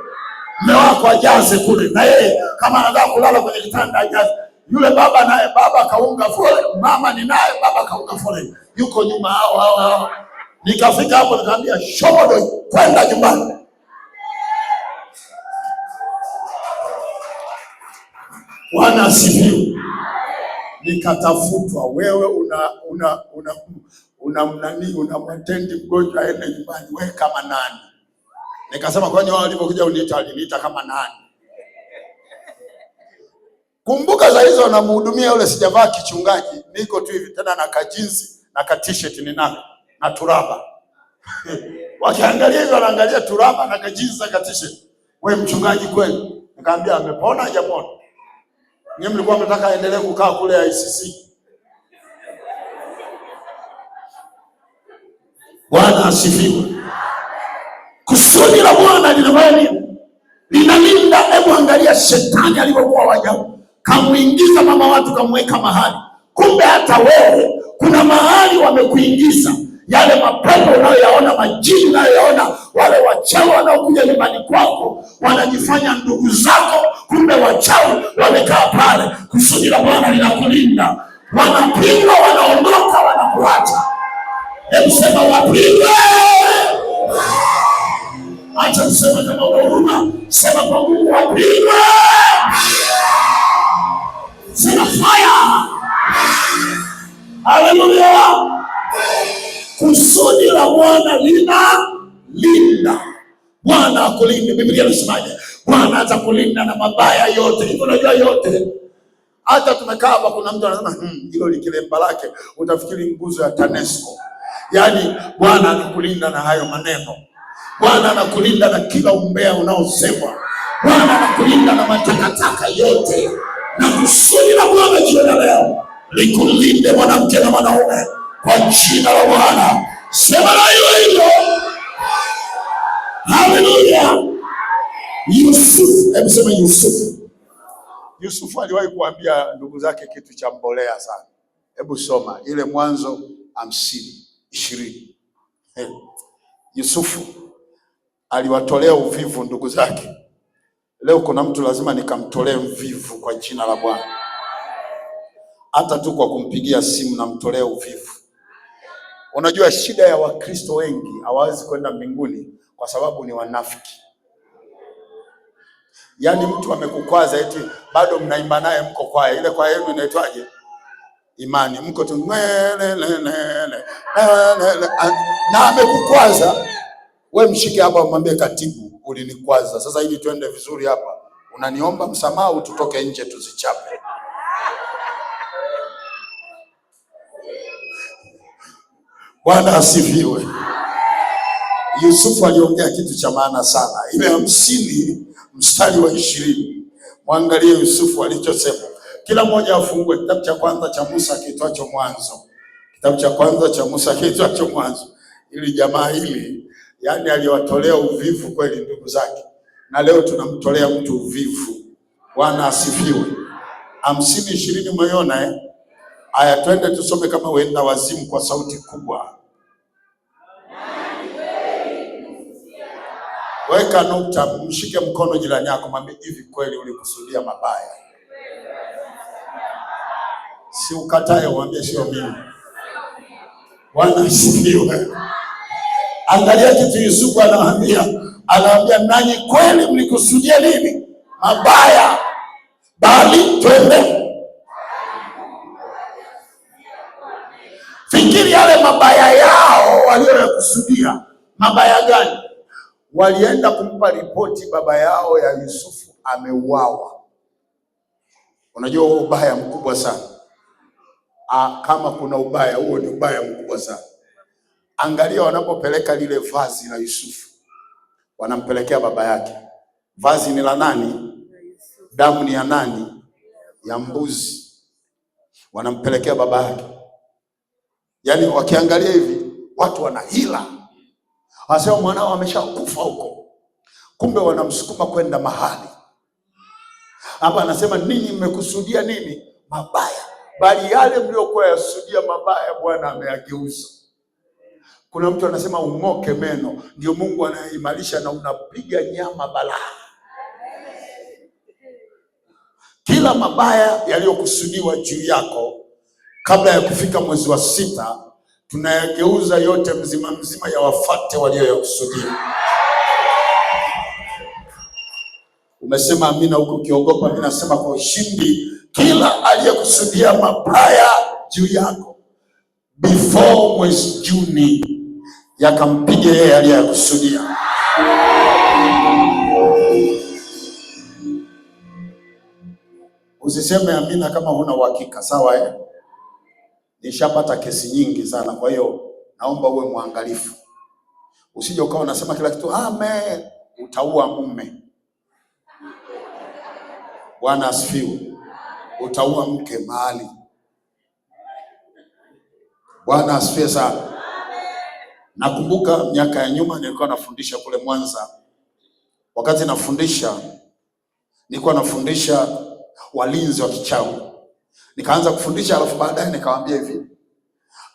mume wako ajaze kule, na yeye kama anataka kulala kwenye kitanda ajaze. Yule baba naye, baba kaunga fole, mama ni naye, baba kaunga fole, yuko nyuma hao. Nikafika hapo nikamwambia shobodo, kwenda nyumbani. Bwana asifiwe. Nikatafutwa, wewe unamtendi mgonjwa aende nyumbani, wewe kama nani? Nikasema kwani wao walipokuja aliniita kama nani? Kumbuka za hizo namhudumia yule, sijavaa kichungaji, niko tu hivi tena na kajinsi na ka t-shirt na turaba. Wakiangalia hivyo wanaangalia turaba na kajinsi na ka t-shirt. Wewe mchungaji kweli? Nikamwambia amepona hajapona? Nyinyi mlikuwa mnataka aendelee kukaa kule ICC. Bwana asifiwe. Kusudi la Bwana linafanya nini? Linalinda. Hebu angalia shetani alivyokuwa wajabu, kamuingiza mama watu, kamweka mahali. Kumbe hata wewe kuna mahali wamekuingiza. Yale mapepo unayoyaona, majini unayoyaona, wale wachawi wanaokuja nyumbani kwako wanajifanya ndugu zako, kumbe wachawi wamekaa pale. Kusudi la Bwana linakulinda. Wanapigwa, wanaondoka, wanakuacha. Hebu sema wapigwe. Acha kusema kama huruma, sema kwa Mungu wapigwe. Sema fire. Haleluya. Kusudi la Bwana linalinda. Bwana akulinde. Biblia inasemaje? Bwana atakulinda na mabaya yote. Hivyo unajua yote. Hata tumekaa hapa kuna mtu anasema hilo likilemba lake utafikiri nguzo ya TANESCO. Yaani Bwana anakulinda na hayo maneno. Bwana anakulinda na kila umbea unaosemwa. Bwana anakulinda na matakataka yote, na kusudi la Bwana jioni leo likulinde mwanamke na mwanaume kwa jina la Bwana. Sema na hiyo hiyo. Haleluya. Yusufu, hebu sema Yusufu. Yusufu aliwahi kuambia ndugu zake kitu cha mbolea sana. Hebu soma ile Mwanzo 50:20. Yusufu aliwatolea uvivu ndugu zake. Leo kuna mtu lazima nikamtolee mvivu kwa jina la Bwana. Hata tu kwa kumpigia simu namtolea uvivu. Unajua shida ya Wakristo wengi hawawezi kwenda mbinguni kwa sababu ni wanafiki. Yaani mtu amekukwaza eti bado mnaimba naye, mko kwaya. Ile kwaya yenu inaitwaje? Imani. Mko tu na amekukwaza. Wewe mshike hapa umwambie katibu, ulinikwaza. Sasa hivi twende vizuri hapa. Unaniomba msamaha au tutoke nje tuzichape? Bwana asifiwe. Yusufu aliongea kitu cha maana sana. Ile 50:20. Mwangalie Yusufu alichosema. Kila mmoja afungue kitabu cha kwanza cha Musa kiitwacho Mwanzo. Kitabu cha kwanza cha Musa kiitwacho Mwanzo. Ili jamaa hili, yani aliwatolea uvivu kweli ndugu zake. Na leo tunamtolea mtu uvivu. Bwana asifiwe. 50:20 umeona Aya, twende tusome kama wenda wazimu kwa sauti kubwa. Weka nukta, mshike mkono jirani yako, mwambie hivi kweli ulikusudia mabaya? Si ukatae, mwambie sio mimi. Bwana asifiwe. Angalia kitu Yusufu anawaambia nanyi kweli mlikusudia nini? Mabaya, bali twende. Fikiri yale mabaya yao waliokusudia. Mabaya gani? Walienda kumpa ripoti baba yao ya Yusufu ameuawa. Unajua huo ubaya mkubwa sana. Kama kuna ubaya, huo ni ubaya mkubwa sana. Angalia wanapopeleka lile vazi la Yusufu, wanampelekea baba yake. Vazi ni la nani? Damu ni ya nani? Ya mbuzi. Wanampelekea baba yake. Yaani wakiangalia hivi, watu wanahila. Wasema mwanao ameshakufa huko. Kumbe wanamsukuma kwenda mahali. Hapa anasema ninyi mmekusudia nini? Mabaya. Bali yale mliokuwa yasudia mabaya Bwana ameyageuza. Kuna mtu anasema ung'oke meno, ndio Mungu anaimarisha na unapiga nyama balaa. Kila mabaya yaliyokusudiwa juu yako kabla ya kufika mwezi wa 6 tunayageuza yote mzima mzima ya wafate walioyakusudia. Umesema amina huko ukiogopa. Mimi nasema kwa ushindi, kila aliyekusudia mabaya juu yako before mwezi Juni yakampige yeye aliyeyakusudia. Usiseme amina kama huna uhakika, sawa Nishapata kesi nyingi sana, kwa hiyo naomba uwe mwangalifu. Usije ukawa unasema kila kitu amen, utaua mume. Bwana asifiwe. Utaua mke mahali. Bwana asifiwe sana. Nakumbuka miaka ya nyuma nilikuwa nafundisha kule Mwanza. Wakati nafundisha, nilikuwa nafundisha walinzi wa kichawi. Nikaanza kufundisha, alafu baadaye nikawaambia hivi,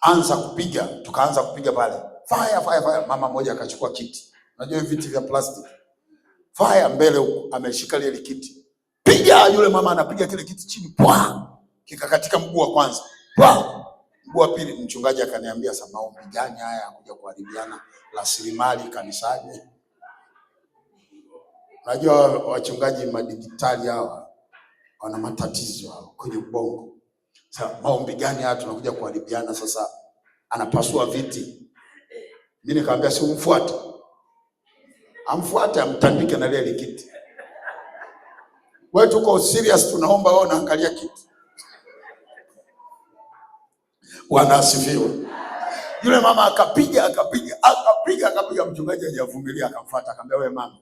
anza kupiga. Tukaanza kupiga pale. Fire, fire, fire. Mama mmoja akachukua kiti. Unajua viti vya plastiki. Fire mbele huko, ameshika ile kiti. Piga, yule mama anapiga kile kiti chini. Pwa! Kikakatika mguu wa kwanza. Pwa! Mguu wa pili. Mchungaji akaniambia sasa, maombi gani haya kuja kuharibiana rasilimali kanisani? Unajua wachungaji madigitali hawa wana matatizo kwenye ubongo. Sasa maombi gani haya tunakuja kuharibiana sasa? Anapasua viti. Mimi nikamwambia si umfuate. Amfuate, amtandike na ile kiti. Wewe tuko serious, tunaomba wewe unaangalia kiti. Bwana asifiwe. Yule mama akapiga. Mchungaji hajavumilia, akamfuata akamwambia, wewe mama,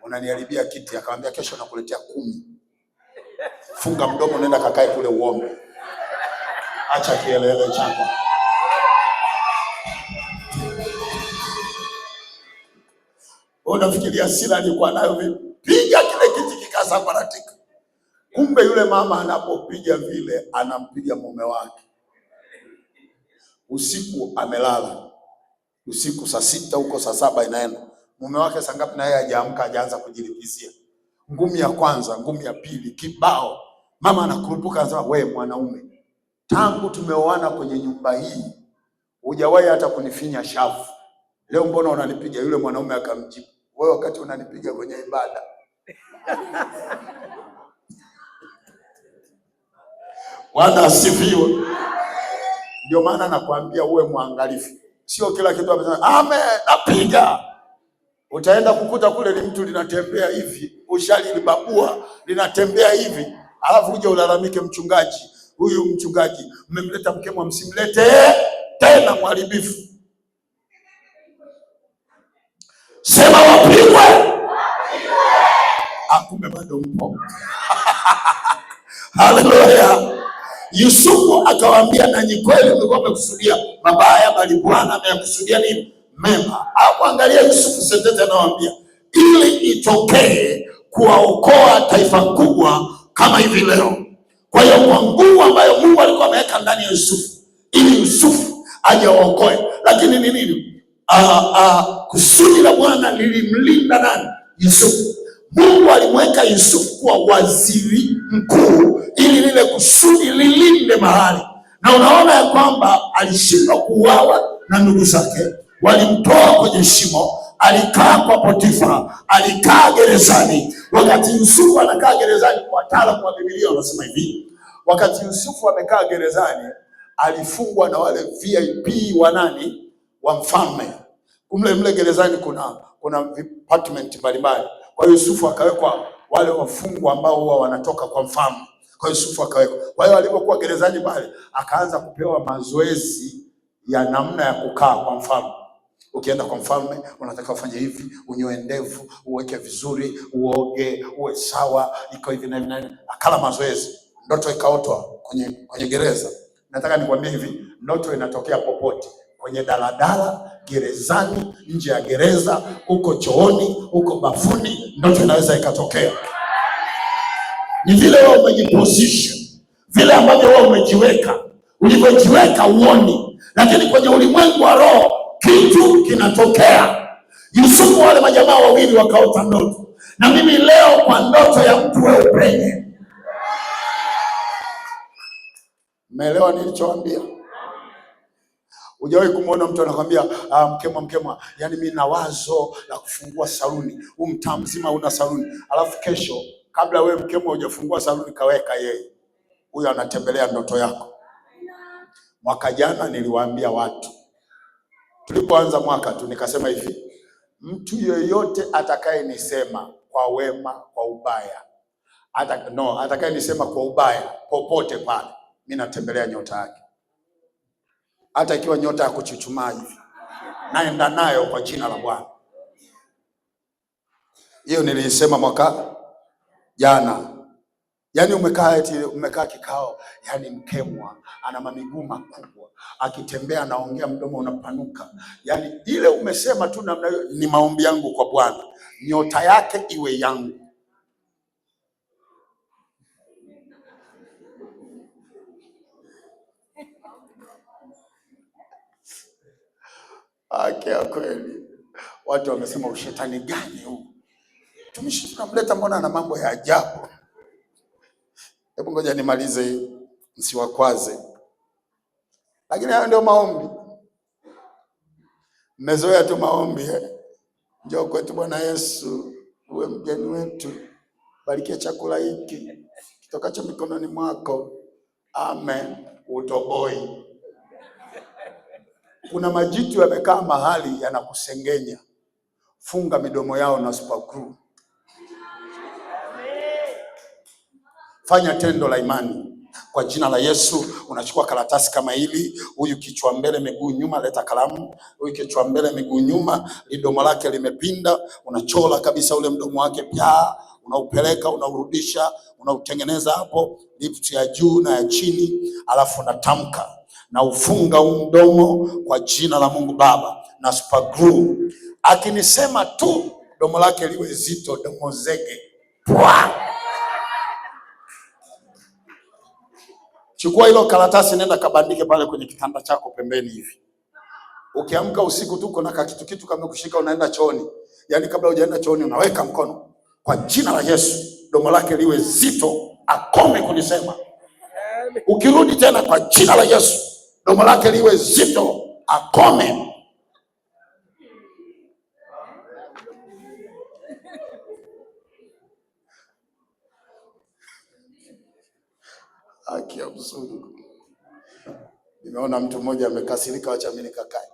unaniharibia kiti. Akamwambia, kesho nakuletea 10. Funga mdomo, nenda kakae kule uombe. Acha kielele chako. Unafikiria hasira alikuwa nayo vipi? Piga kile kiti kikasambaratika. Kumbe yule mama anapopiga vile anampiga mume wake. Usiku amelala. Usiku saa 6 huko saa 7 inaenda. Mume wake saa ngapi na yeye hajaamka, hajaanza kujilipizia. Ngumi ya kwanza, ngumi ya pili, kibao. Mama anakurupuka anasema, wewe mwanaume, tangu tumeoana kwenye nyumba hii hujawahi hata kunifinya shavu. Leo mbona unanipiga? Yule mwanaume akamjibu, wewe wakati unanipiga kwenye ibada. Bwana asifiwe. Ndio maana nakwambia uwe mwangalifu. Sio kila kitu amesema amen napiga. Utaenda kukuta kule ni mtu linatembea hivi, ushali libabua linatembea hivi, alafu uje ulalamike, mchungaji, huyu mchungaji mmemleta mkemwa, msimlete tena mharibifu. Sema wapigwe. Akumbe bado mpo. Haleluya. Yusufu akawaambia, nanyi kweli mlikuwa mmekusudia mabaya, bali Bwana amekusudia nini? Mema. Hapo angalia Yusufu sentensi anawaambia, ili itokee kuwaokoa taifa kubwa kama hivi leo. Kwa hiyo kwa nguvu ambayo Mungu alikuwa ameweka ndani ya Yusufu, ili Yusufu aje waokoe. Lakini ni nini? Kusudi la Bwana lilimlinda nani? Yusufu. Mungu alimweka Yusufu kuwa waziri mkuu ili lile kusudi lilinde mahali. Na unaona ya kwamba alishindwa kuuawa na ndugu zake, walimtoa kwenye shimo, alikaa kwa Potifa, alikaa gerezani. Wakati Yusufu anakaa gerezani, wataalamu wa Biblia wanasema hivi, wakati Yusufu amekaa gerezani, alifungwa na wale VIP wa nani? Wa mfalme. Mle gerezani kuna department mbalimbali. Kwa hiyo Yusufu akawekwa wale wafungwa ambao huwa wanatoka kwa mfalme. Kwa hiyo Yusufu akawekwa. Kwa hiyo alipokuwa gerezani pale, akaanza kupewa mazoezi ya namna ya kukaa kwa mfalme. Ukienda kwa mfalme unataka ufanye hivi, unyoe ndevu, uweke vizuri, uoge, uwe sawa, iko hivi na hivi. Akala mazoezi. Ndoto ikaotwa kwenye gereza. Nataka nikwambie hivi, ndoto inatokea popote. Kwenye daladala, gerezani, nje ya gereza, uko chooni, uko bafuni, ndoto inaweza ikatokea. Ni vile wewe umejiposition, vile ambavyo wewe umejiweka, ulivyojiweka uoni, lakini kwenye ulimwengu wa roho kitu kinatokea. Yusufu, wale majamaa wawili wakaota ndoto, na mimi leo kwa ndoto ya mtu wewe upenye. Umeelewa nilichowaambia? Hujawahi kumwona mtu anakwambia mkemwa, yani mimi na wazo la kufungua saluni, mtaa mzima una saluni, alafu kesho kabla wewe mkemwa hujafungua saluni kaweka yeye. Huyo anatembelea ndoto yako. Mwaka jana niliwaambia watu, tulipoanza mwaka tu nikasema hivi, mtu yeyote atakaye nisema kwa wema, kwa ubaya, atakaye nisema kwa ubaya popote pale, mimi natembelea nyota yake. Hata ikiwa nyota ya kuchuchumaa hivi, naenda nayo kwa jina la Bwana. Hiyo nilisema mwaka jana. Yaani umekaa kikao, yani mkemwa ana mamiguu makubwa, akitembea anaongea mdomo unapanuka. Yaani ile umesema tu namna hiyo. Ni maombi yangu kwa Bwana, nyota yake iwe yangu. Akia kweli. Watu wamesema ushetani gani huu? Tumishi tunamleta mbona na mambo ya ajabu. Hebu ngoja nimalize, msiwakwaze. Lakini hayo ndio maombi. Mmezoea tu maombi. Njoo kwetu Bwana Yesu, uwe mgeni wetu. Barikia chakula hiki kitokacho mikononi mwako. Amen. Utoboi. Kuna majitu yamekaa mahali yanakusengenya. Funga midomo yao na super glue. Fanya tendo la imani. Kwa jina la Yesu, unachukua karatasi kama hili, huyu kichwa mbele miguu nyuma, leta kalamu. Huyu kichwa mbele miguu nyuma, lidomo lake limepinda, unachora kabisa ule mdomo wake pia, unaupeleka, unaurudisha, unautengeneza hapo lips ya juu na ya chini, alafu unatamka na ufunga huu mdomo kwa jina la Mungu Baba na super glue. Akinisema tu domo lake liwe zito, domo zege. Chukua hilo karatasi, nenda kabandike pale kwenye kitanda chako pembeni hivi. Ukiamka usiku tu kuna kitu kamekushika, unaenda chooni. Yaani kabla hujaenda chooni unaweka mkono. Kwa jina la Yesu, domo lake liwe zito, akome kunisema. Ukirudi tena kwa jina la Yesu, domo lake liwe zito, akome. Haki ya Mungu. Nimeona mtu mmoja amekasirika, acha mimi nikakae.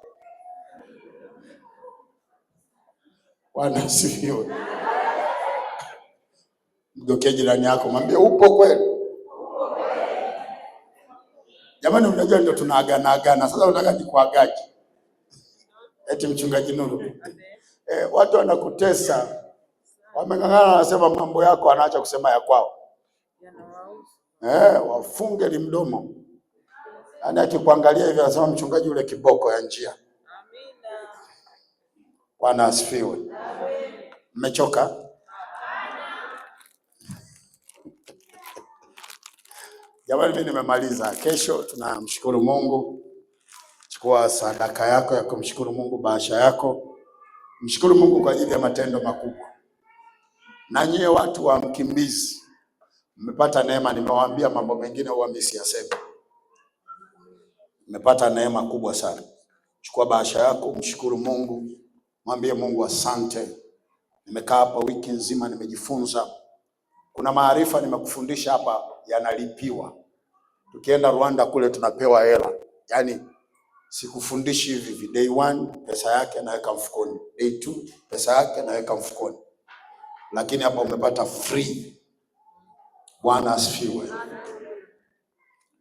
Bwana asifiwe. Mgeukie jirani yako, mwambie upo kweli? Jamani, unajua ndio tunaagana. Sasa unataka nikuagaje? Eti mchungaji Nuru. Watu wanakutesa. Wameng'ang'ana, wanasema mambo yako, anaacha kusema ya kwao. Wafunge limdomo. Yaani akikuangalia hivi anasema mchungaji ule kiboko ya njia. Bwana asifiwe. Mmechoka? Jamani, mimi nimemaliza. Kesho tunamshukuru Mungu. Chukua sadaka yako ya kumshukuru Mungu, bahasha yako. Mshukuru Mungu kwa ajili ya matendo makubwa. Na nyie watu wa Mkimbizi, mmepata neema. Nimewaambia mambo mengine huwa mimi siyasema. Mmepata neema kubwa sana. Chukua bahasha yako, mshukuru Mungu. Mwambie Mungu asante. Nimekaa hapa wiki nzima, nimejifunza. Kuna maarifa nimekufundisha hapa yanalipiwa. Tukienda Rwanda kule tunapewa hela. Yaani sikufundishi hivi. Day 1 pesa yake naweka mfukoni. Day 2 pesa yake naweka mfukoni. Lakini hapa umepata free. Bwana asifiwe.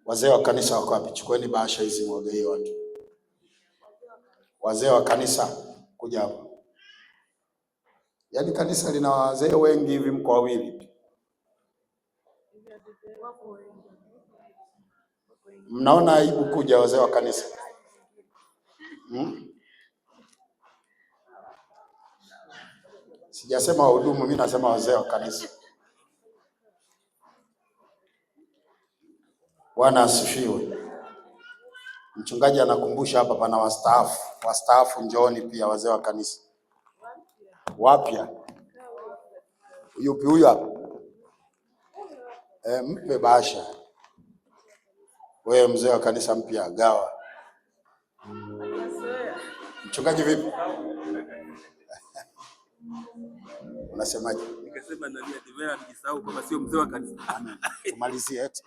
Wazee wa kanisa wako wapi? Chukueni bahasha hizi mwagaie watu. Wazee wa kanisa kuja hapa. Yaani kanisa lina wazee wengi hivi, mko wawili. Mnaona aibu kuja wazee wa kanisa? Sijasema wahudumu, mimi nasema wazee wa kanisa. Bwana asifiwe. Mchungaji anakumbusha hapa pana wastaafu. Wastaafu njooni pia wazee wa kanisa. Wapya. Yupi huyu hapa? Mpe bahasha. Wewe mzee wa kanisa mpya, gawa. Mchungaji vipi? Unasemaje? Nikasema na mimi ndivyo nikisahau kama sio mzee wa kanisa. Tumalizie eti.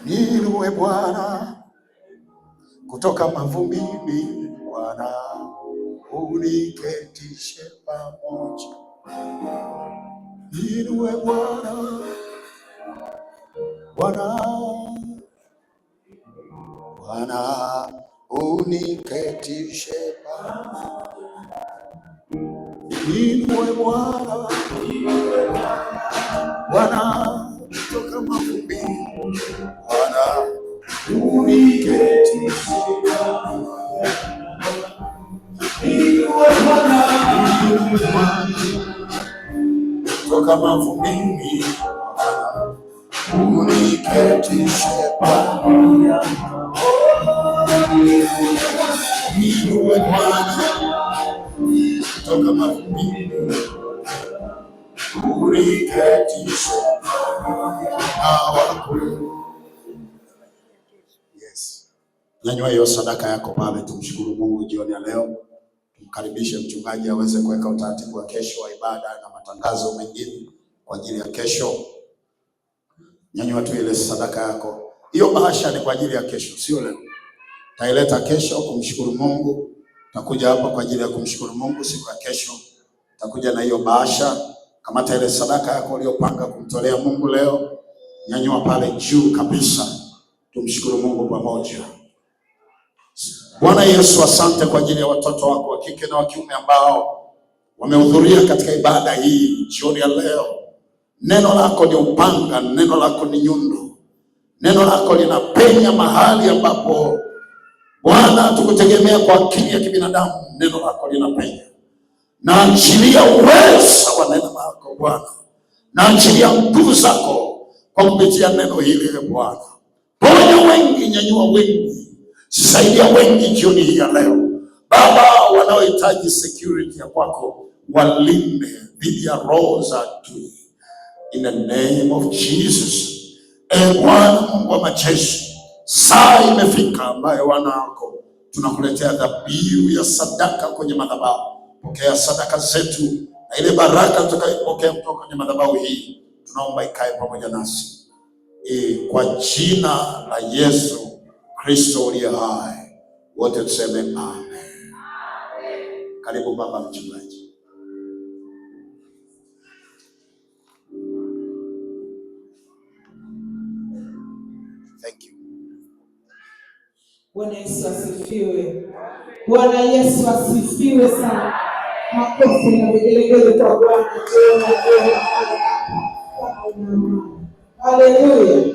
Niinue Bwana kutoka mavumbini, Bwana uniketishe pamoja. Niinue Bwana, Bwana uniketishe pamoja. Niinue Bwana, Bwana kutoka mavumbini, Bwana uniketishe pamoja. Niinue Bwana kutoka mavumbini, Bwana uniketishe pamoja. Niinue Bwana kutoka mavumbini, uniketishe pamoja. Yes. Nyanyua hiyo sadaka yako pale, tumshukuru Mungu jioni ya leo. Tumkaribishe mchungaji aweze kuweka utaratibu wa kesho wa ibada na matangazo mengine kwa ajili ya kesho. Nyanyua tu ile sadaka yako. Hiyo bahasha ni kwa ajili ya kesho, sio leo. Taileta kesho kumshukuru Mungu. Takuja hapa kwa ajili ya kumshukuru Mungu siku ya kesho. Takuja na hiyo bahasha Kamata ile sadaka yako uliyopanga kumtolea Mungu leo, nyanyua pale juu kabisa, tumshukuru Mungu pamoja. Bwana Yesu, asante kwa ajili ya watoto wako wa kike na wa kiume ambao wamehudhuria katika ibada hii jioni ya leo. Neno lako ni upanga, neno lako ni nyundo, neno lako linapenya mahali ambapo Bwana tukutegemea kwa akili ya kibinadamu. Neno lako linapenya. Naachilia uwezo wa neno lako Bwana, naachilia nguvu zako kwa kupitia neno hili Bwana. Ponya wengi, nyanyua wengi, saidia wengi jioni hii ya leo Baba, wanaohitaji security ya kwako, walinde dhidi ya roho za adui. In the name of Jesus. Bwana Mungu wa majeshi, saa imefika ambayo wana wako tunakuletea dhabihu ya sadaka kwenye madhabahu. Pokea sadaka zetu na ile baraka tutakayopokea kutoka kwenye madhabahu hii, tunaomba ikae pamoja nasi. Kwa jina la Yesu Kristo uliye hai, wote tuseme amen. Karibu baba mchungaji. Thank you. Bwana Yesu asifiwe. Bwana Yesu asifiwe sana. Makofi na vigelegele kwa Bwana. Haleluya.